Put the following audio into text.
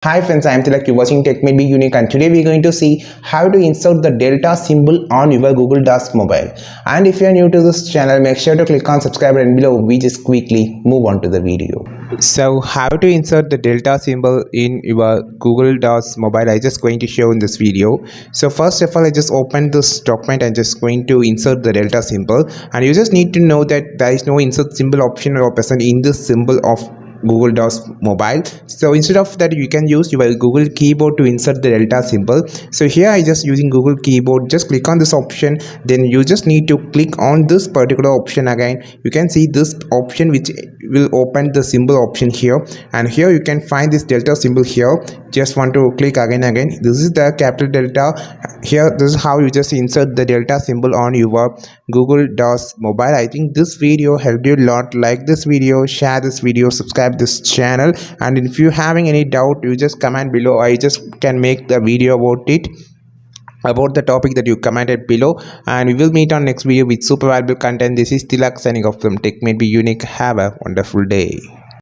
Hi friends, I am Tilak. You're watching Tech May Be Unique, and today we're going to see how to insert the Delta symbol on your Google Docs mobile. And if you are new to this channel, make sure to click on subscribe and below. We just quickly move on to the video. So how to insert the Delta symbol in your Google Docs mobile, I just going to show in this video. So first of all, I just open this document and just going to insert the Delta symbol, and you just need to know that there is no insert symbol option or present in this symbol of Google Docs mobile. So instead of that, you can use your Google keyboard to insert the Delta symbol. So here I just using Google keyboard. Just click on this option, then you just need to click on this particular option again. You can see this option which will open the symbol option here, and here you can find this Delta symbol here. Just want to click again. This is the capital Delta. Here this is how you just insert the Delta symbol on your Google Docs mobile. I think this video helped you a lot. Like this video, share this video, subscribe this channel, and if you having any doubt, you just comment below. I just can make the video about it, about the topic that you commented below, and we will meet on next video with super valuable content. This is Tilak signing off from Tech May Be Unique. Have a wonderful day.